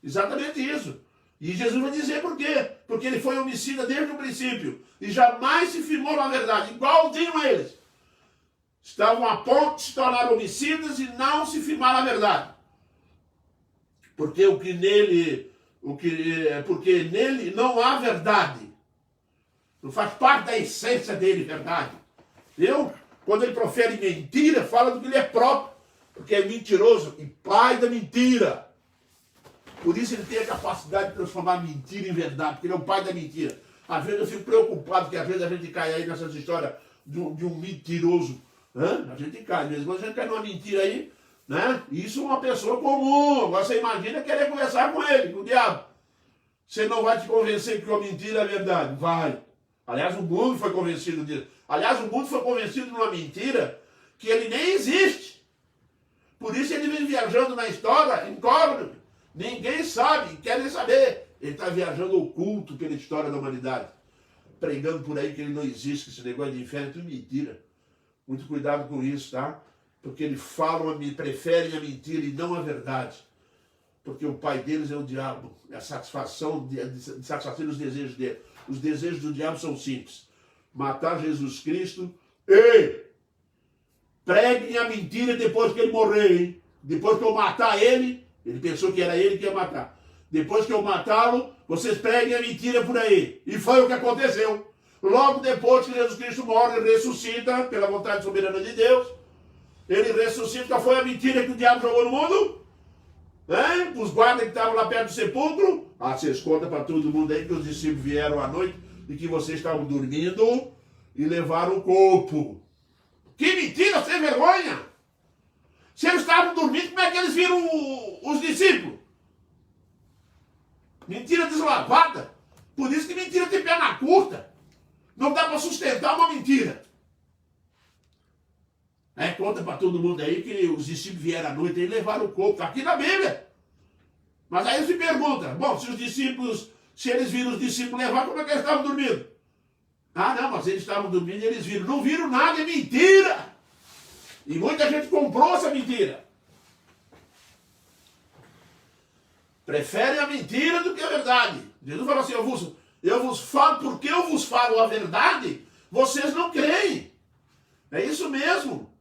Exatamente isso. E Jesus vai dizer por quê. Porque ele foi homicida desde o princípio. E jamais se firmou na verdade. Igualzinho a eles. Estavam a ponto de se tornar homicidas e não se firmar na verdade. Porque porque nele não há verdade. Não faz parte da essência dele, verdade. Viu? Quando ele profere mentira, fala do que ele é próprio. Porque é mentiroso e pai da mentira. Por isso ele tem a capacidade de transformar mentira em verdade. Porque ele é o pai da mentira. Às vezes eu fico preocupado, porque às vezes a gente cai aí nessas histórias de um mentiroso. A gente cai. Às vezes a gente cai numa mentira aí. Né? Isso é uma pessoa comum. Agora você imagina querer conversar com ele, com o diabo. Você não vai te convencer que a mentira é verdade. Vai. Aliás, o mundo foi convencido disso. Aliás, o mundo foi convencido de uma mentira que ele nem existe. Por isso ele vem viajando na história, incógnito. Ninguém sabe, quer nem saber. Ele está viajando oculto pela história da humanidade. Pregando por aí que ele não existe, que esse negócio de inferno é tudo mentira. Muito cuidado com isso, tá? Porque eles preferem a mentira e não a verdade. Porque o pai deles é o diabo. É a satisfação de satisfazer os desejos dele. Os desejos do diabo são simples. Matar Jesus Cristo e preguem a mentira depois que ele morrer, hein? Depois que eu matar ele pensou que era ele que ia matar. Depois que eu matá-lo, vocês preguem a mentira por aí. E foi o que aconteceu. Logo depois que Jesus Cristo morre e ressuscita, pela vontade soberana de Deus, ele ressuscita. Qual foi a mentira que o diabo jogou no mundo? Os guardas que estavam lá perto do sepulcro. Vocês contam para todo mundo aí que os discípulos vieram à noite e que vocês estavam dormindo e levaram o corpo. Que mentira, sem vergonha! Se eles estavam dormindo, como é que eles viram os discípulos? Mentira deslavada. Por isso que mentira tem perna curta. Não dá para sustentar uma mentira. Conta para todo mundo aí que os discípulos vieram à noite e levaram o corpo. Está aqui na Bíblia. Mas aí se pergunta, bom, se eles viram os discípulos levar, como é que eles estavam dormindo? Não, mas eles estavam dormindo e eles viram. Não viram nada, é mentira. E muita gente comprou essa mentira. Preferem a mentira do que a verdade. Jesus falou assim, eu vos falo, porque eu vos falo a verdade, vocês não creem. É isso mesmo.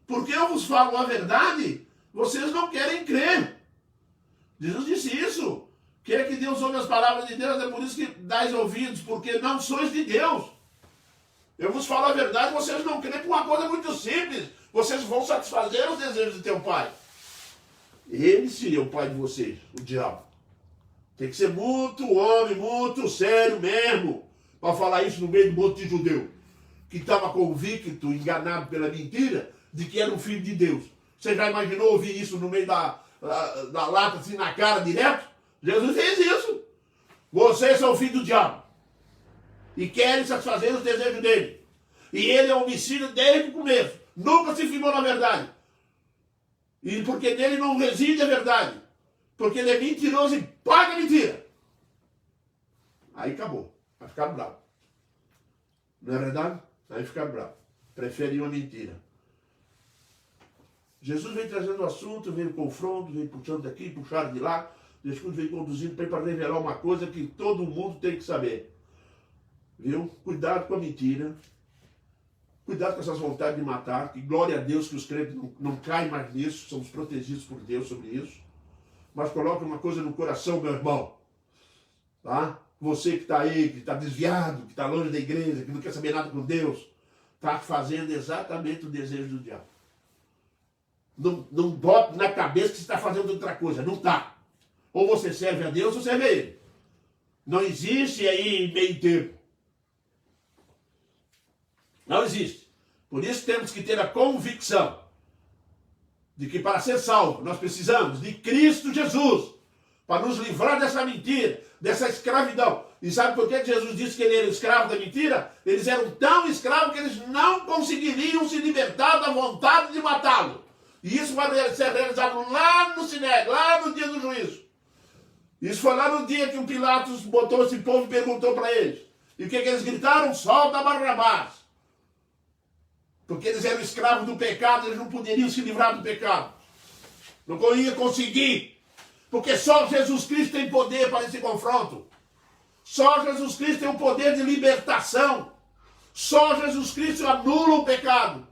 Porque eu vos falo a verdade, vocês não querem crer. Jesus disse isso. Quer que Deus ouve as palavras de Deus, é por isso que dais ouvidos, porque não sois de Deus. Eu vos falo a verdade, vocês não creem por uma coisa muito simples. Vocês vão satisfazer os desejos de teu pai. Ele seria o pai de vocês, o diabo. Tem que ser muito homem, muito sério mesmo, para falar isso no meio do monte de judeu, que estava convicto, enganado pela mentira, de que era o filho de Deus. Você já imaginou ouvir isso no meio da lata, assim, na cara, direto? Jesus fez isso. Vocês são filhos do diabo. E querem satisfazer os desejos dele. E ele é homicida desde o começo. Nunca se firmou na verdade. E porque nele não reside a verdade. Porque ele é mentiroso e paga a mentira. Aí acabou. Vai ficar bravo. Não é verdade? Aí fica bravo. Prefere uma mentira. Jesus veio trazendo o assunto, veio confronto, veio puxando daqui, puxando de lá. Jesus veio conduzindo para revelar uma coisa que todo mundo tem que saber. Viu? Cuidado com a mentira. Cuidado com essas vontades de matar. Que glória a Deus que os crentes não caem mais nisso. Somos protegidos por Deus sobre isso. Mas coloca uma coisa no coração, meu irmão. Tá? Você que está aí, que está desviado, que está longe da igreja, que não quer saber nada com Deus, está fazendo exatamente o desejo do diabo. Não bota na cabeça que você está fazendo outra coisa. Não está. Ou você serve a Deus ou serve a Ele. Não existe aí meio termo. Não existe. Por isso temos que ter a convicção de que para ser salvo nós precisamos de Cristo Jesus para nos livrar dessa mentira, dessa escravidão. E sabe por que Jesus disse que ele era escravo da mentira? Eles eram tão escravos que eles não conseguiriam se libertar da vontade de matá-lo. E isso vai ser realizado lá no Sinédrio, lá no dia do juízo. Isso foi lá no dia que o Pilatos botou esse povo e perguntou para eles. E o que eles gritaram? Solta Barrabás. Porque eles eram escravos do pecado, eles não poderiam se livrar do pecado. Não iam conseguir. Porque só Jesus Cristo tem poder para esse confronto. Só Jesus Cristo tem o poder de libertação. Só Jesus Cristo anula o pecado.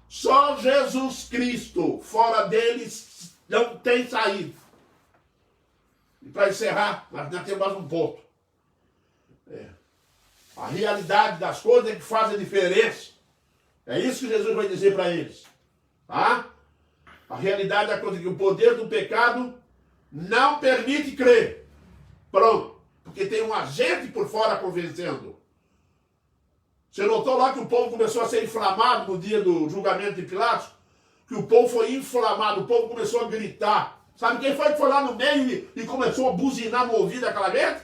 Só Jesus Cristo, fora deles, não tem saída. E para encerrar, nós ainda temos mais um ponto. A realidade das coisas é que faz a diferença. É isso que Jesus vai dizer para eles. Tá? A realidade da coisa é que o poder do pecado não permite crer. Pronto. Porque tem um agente por fora convencendo. Você notou lá que o povo começou a ser inflamado no dia do julgamento de Pilatos? Que o povo foi inflamado, o povo começou a gritar. Sabe quem foi que foi lá no meio e começou a buzinar no ouvido daquela gente?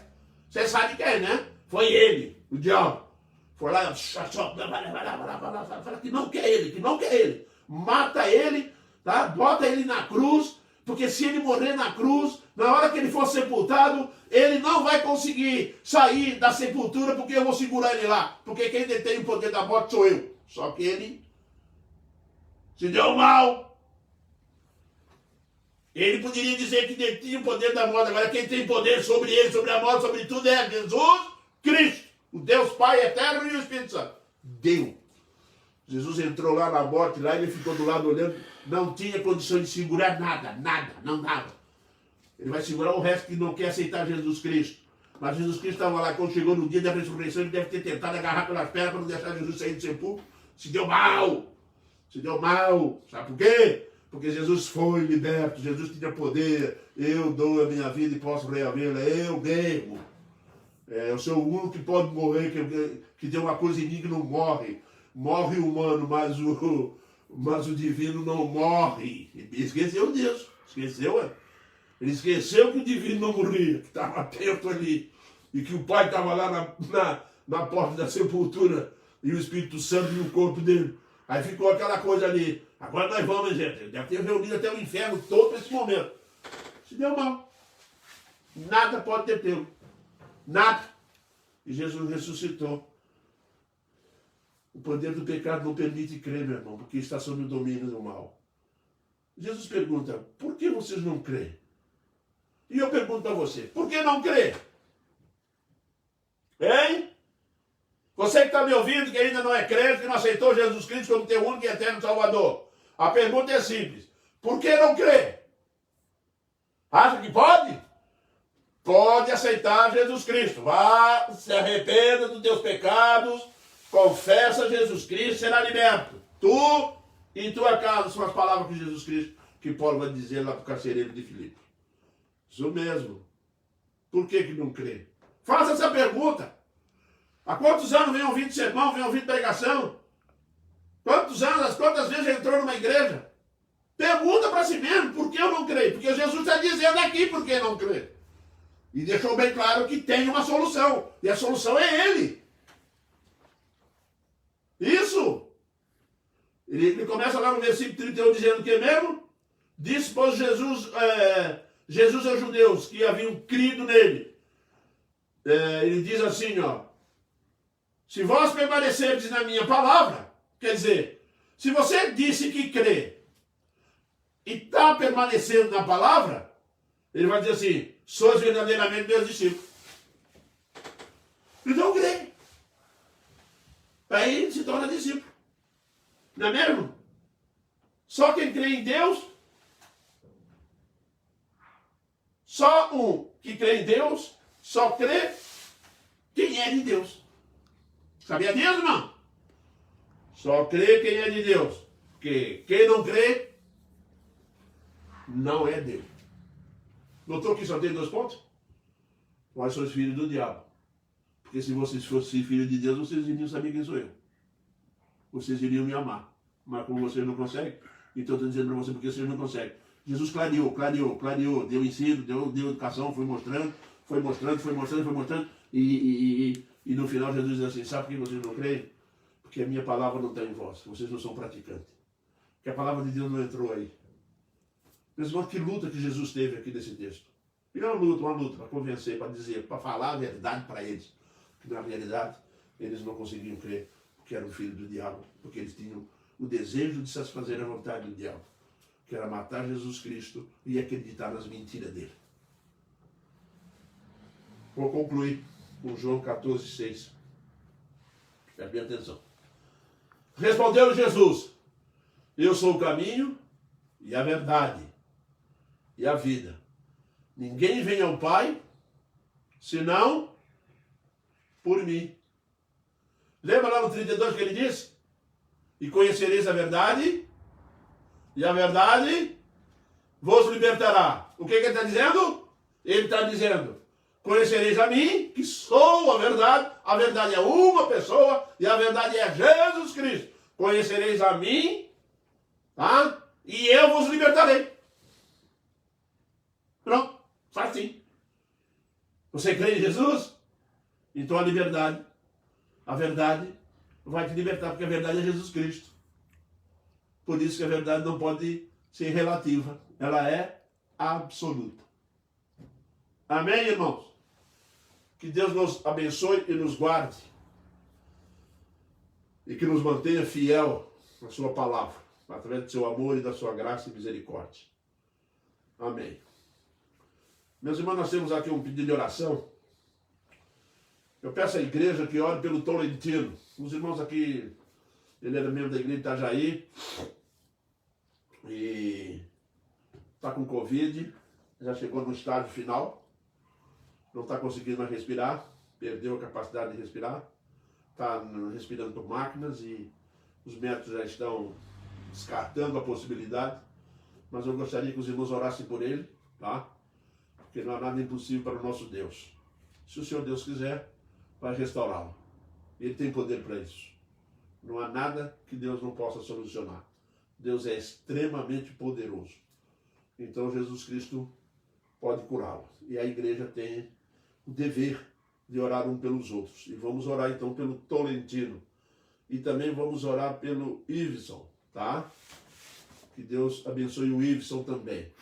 Você sabe quem, né? Foi ele, o diabo. Foi lá, fala que não quer ele, que não quer ele. Mata ele, tá? Bota ele na cruz, porque se ele morrer na cruz, na hora que ele for sepultado, ele não vai conseguir sair da sepultura, porque eu vou segurar ele lá. Porque quem detém o poder da morte sou eu. Só que ele se deu mal. Ele poderia dizer que detinha o poder da morte. Agora quem tem poder sobre ele, sobre a morte, sobre tudo é Jesus Cristo. O Deus Pai eterno e o Espírito Santo. Deu. Jesus entrou lá na morte, lá ele ficou do lado olhando. Não tinha condição de segurar nada, não dava. Ele vai segurar o resto que não quer aceitar Jesus Cristo. Mas Jesus Cristo estava lá, quando chegou no dia da ressurreição, ele deve ter tentado agarrar pelas pernas para não deixar Jesus sair do sepulcro. Se deu mal. Se deu mal. Sabe por quê? Porque Jesus foi liberto, Jesus tinha poder. Eu dou a minha vida e posso reavê-la. Eu mesmo. Eu sou o único que pode morrer, que tem uma coisa em mim que não morre. Morre o humano, mas o divino não morre. Ele esqueceu disso. Esqueceu, é? Ele esqueceu que o divino não morria, que estava atento ali. E que o Pai estava lá na porta da sepultura. E o Espírito Santo no corpo dele. Aí ficou aquela coisa ali. Agora nós vamos, gente. Deve ter reunido até o inferno todo nesse momento. Se deu mal. Nada pode detê-lo. Nada. E Jesus ressuscitou. O poder do pecado não permite crer, meu irmão, porque está sob o domínio do mal. Jesus pergunta, por que vocês não creem? E eu pergunto a você, por que não crê? Hein? Você que está me ouvindo, que ainda não é crente, que não aceitou Jesus Cristo como teu único e eterno Salvador. A pergunta é simples. Por que não crê? Acha que pode? pode aceitar Jesus Cristo. Vá, se arrependa dos teus pecados, confessa Jesus Cristo, será liberto. Tu e tua casa, são as palavras que Jesus Cristo, que Paulo vai dizer lá para o carcereiro de Filipe. Isso mesmo. Por que não crê? Faça essa pergunta. Há quantos anos vem ouvindo sermão, vem ouvindo pregação? Quantos anos, quantas vezes já entrou numa igreja? Pergunta para si mesmo, por que eu não creio? Porque Jesus está dizendo aqui por que não crê. E deixou bem claro que tem uma solução. E a solução é Ele. Isso. Ele começa lá no versículo 31 dizendo o que mesmo? Disse, pois Jesus aos judeus que haviam crido nele. Ele diz assim, ó. Se vós permanecerdes na minha palavra, quer dizer, se você disse que crê e está permanecendo na palavra, ele vai dizer assim, sois verdadeiramente meus discípulos. Então crê. Aí se torna discípulo. Não é mesmo? Só quem crê em Deus, só um que crê em Deus, só crê quem é de Deus. Sabia disso, irmão? Só crê quem é de Deus. Porque quem não crê, não é Deus. Notou que só tem 2 pontos? Nós somos filhos do diabo. Porque se vocês fossem filhos de Deus, vocês iriam saber quem sou eu. Vocês iriam me amar. Mas como vocês não conseguem, então eu estou dizendo para vocês porque vocês não conseguem. Jesus clareou, deu ensino, deu educação, foi mostrando. E no final Jesus diz assim, sabe por que vocês não creem? Porque a minha palavra não está em vós. Vocês não são praticantes. Porque a palavra de Deus não entrou aí. Meus irmãos, que luta que Jesus teve aqui nesse texto. E é uma luta para convencer, para dizer, para falar a verdade para eles. Que na realidade eles não conseguiam crer, porque eram filhos do diabo, porque eles tinham o desejo de satisfazer a vontade do diabo, que era matar Jesus Cristo e acreditar nas mentiras dele. Vou concluir com João 14,6. Preste bem atenção. Respondeu Jesus, eu sou o caminho e a verdade e a vida. Ninguém vem ao Pai, senão por mim. Lembra lá no 32 que ele disse? E conhecereis a verdade, e a verdade vos libertará. O que ele está dizendo? Ele está dizendo, conhecereis a mim, que sou a verdade é uma pessoa, e a verdade é Jesus Cristo. Conhecereis a mim, tá? E eu vos libertarei. Pronto, faz assim. Você crê em Jesus? Então a verdade vai te libertar, porque a verdade é Jesus Cristo. Por isso que a verdade não pode ser relativa, ela é absoluta. Amém, irmãos? Que Deus nos abençoe e nos guarde. E que nos mantenha fiel à sua palavra, através do seu amor e da sua graça e misericórdia. Amém. Meus irmãos, nós temos aqui um pedido de oração. Eu peço à igreja que ore pelo Tolentino. Os irmãos aqui, ele era membro da igreja de Itajaí e está com Covid, já chegou no estágio final, não está conseguindo mais respirar, perdeu a capacidade de respirar, está respirando por máquinas e os médicos já estão descartando a possibilidade, mas eu gostaria que os irmãos orassem por ele, tá? Porque não há nada impossível para o nosso Deus. Se o Senhor Deus quiser, vai restaurá-lo. Ele tem poder para isso. Não há nada que Deus não possa solucionar. Deus é extremamente poderoso. Então Jesus Cristo pode curá-lo. E a igreja tem o dever de orar um pelos outros. E vamos orar então pelo Tolentino. E também vamos orar pelo Iveson, tá? Que Deus abençoe o Iveson também.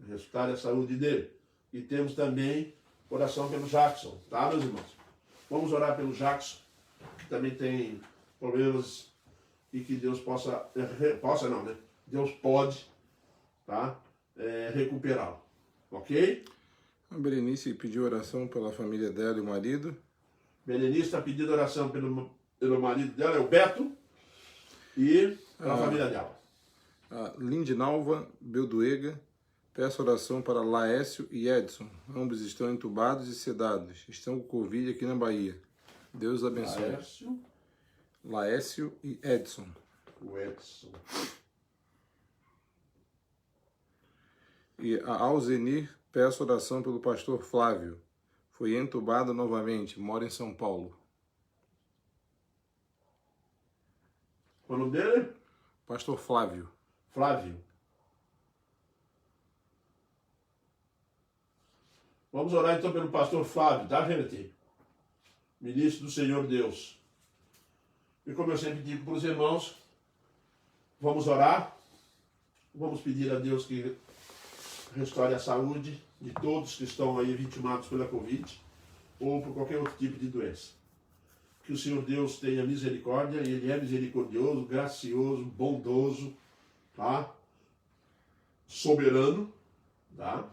Restaurar a saúde dele. E temos também oração pelo Jackson, tá, meus irmãos? Vamos orar pelo Jackson, que também tem problemas e que Deus Deus pode, tá? Recuperá-lo, ok? A Berenice pediu oração pela família dela e o marido. Berenice está pedindo oração pelo marido dela, é o Beto, e pela família dela. A Lindinalva Belduega Peço oração para Laécio e Edson. Ambos estão entubados e sedados. Estão com Covid aqui na Bahia. Deus abençoe. Laécio e Edson. O Edson. E a Alzenir, peço oração pelo pastor Flávio. Foi entubado novamente, mora em São Paulo. Qual o nome dele? Pastor Flávio. Flávio. Vamos orar então pelo pastor Flávio, tá, gente? Ministro do Senhor Deus. E como eu sempre digo para os irmãos, vamos orar, vamos pedir a Deus que restaure a saúde de todos que estão aí vitimados pela Covid ou por qualquer outro tipo de doença. Que o Senhor Deus tenha misericórdia, e Ele é misericordioso, gracioso, bondoso, tá? Soberano, tá?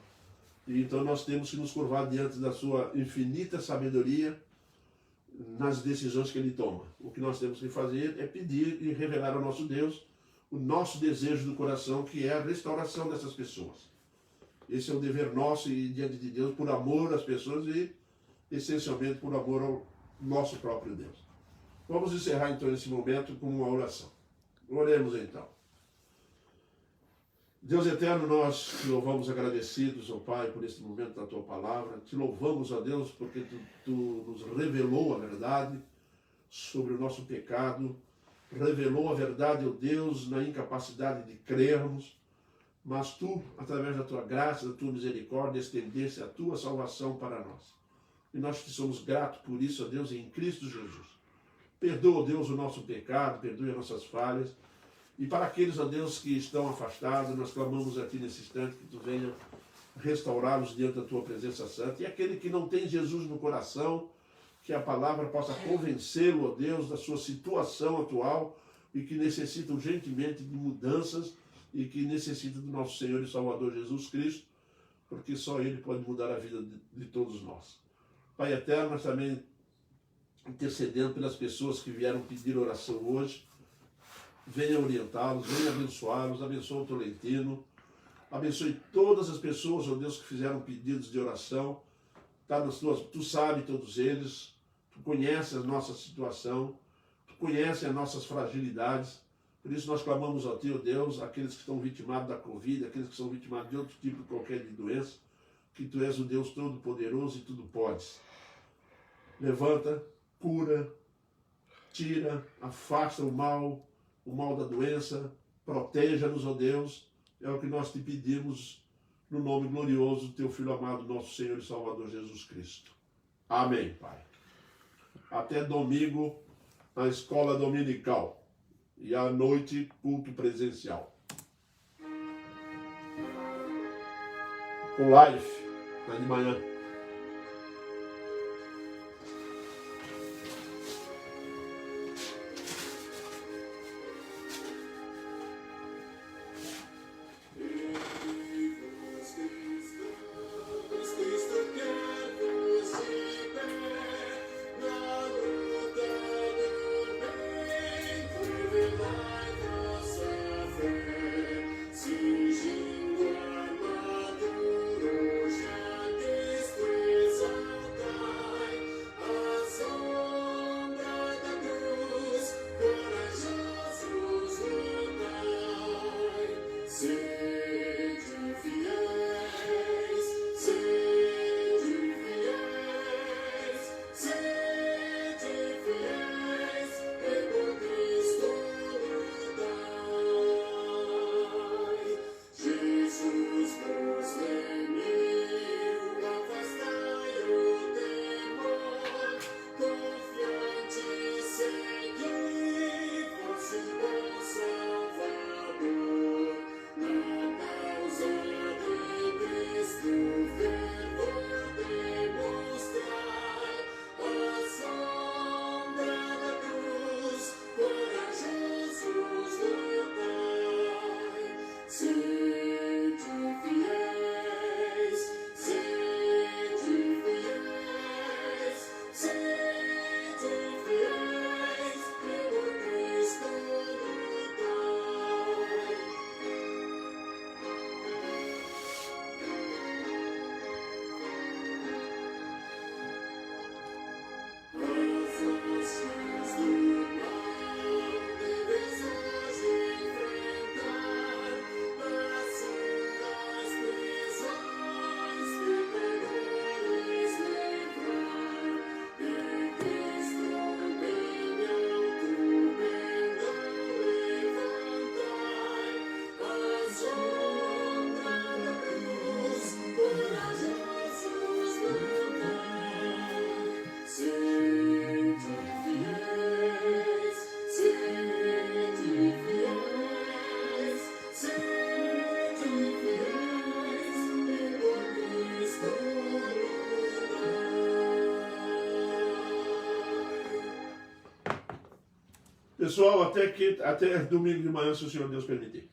E então nós temos que nos curvar diante da sua infinita sabedoria nas decisões que Ele toma. O que nós temos que fazer é pedir e revelar ao nosso Deus o nosso desejo do coração, que é a restauração dessas pessoas. Esse é o dever nosso e diante de Deus, por amor às pessoas e essencialmente por amor ao nosso próprio Deus. Vamos encerrar então esse momento com uma oração. Oremos então. Deus eterno, nós te louvamos agradecidos, ó Pai, por este momento da Tua Palavra. Te louvamos, ó Deus, porque Tu nos revelou a verdade sobre o nosso pecado, revelou a verdade, ó Deus, na incapacidade de crermos, mas Tu, através da Tua graça, da Tua misericórdia, estendeste a Tua salvação para nós. E nós te somos gratos por isso, ó Deus, em Cristo Jesus. Perdoa, ó Deus, o nosso pecado, perdoe as nossas falhas. E para aqueles, ó Deus, que estão afastados, nós clamamos a Ti nesse instante que Tu venha restaurá-los diante da Tua presença santa. E aquele que não tem Jesus no coração, que a palavra possa convencê-lo, ó Deus, da sua situação atual e que necessita urgentemente de mudanças e que necessita do nosso Senhor e Salvador Jesus Cristo, porque só Ele pode mudar a vida de todos nós. Pai eterno, nós também intercedendo pelas pessoas que vieram pedir oração hoje, venha orientá-los, venha abençoá-los, abençoa o Tolentino, abençoe todas as pessoas, ó Deus, que fizeram pedidos de oração, tá nas tuas, Tu sabe todos eles, Tu conhece a nossa situação, Tu conhece as nossas fragilidades, por isso nós clamamos a Ti, ó Deus, aqueles que estão vitimados da Covid, aqueles que são vitimados de outro tipo qualquer de doença, que Tu és o Deus Todo-Poderoso e tudo podes. Levanta, cura, tira, afasta o mal da doença, proteja-nos, ó Deus, é o que nós te pedimos no nome glorioso do Teu Filho amado, nosso Senhor e Salvador Jesus Cristo. Amém, Pai. Até domingo na escola dominical e à noite culto presencial. Com live, de manhã. Pessoal, até domingo de manhã, se o Senhor Deus permitir.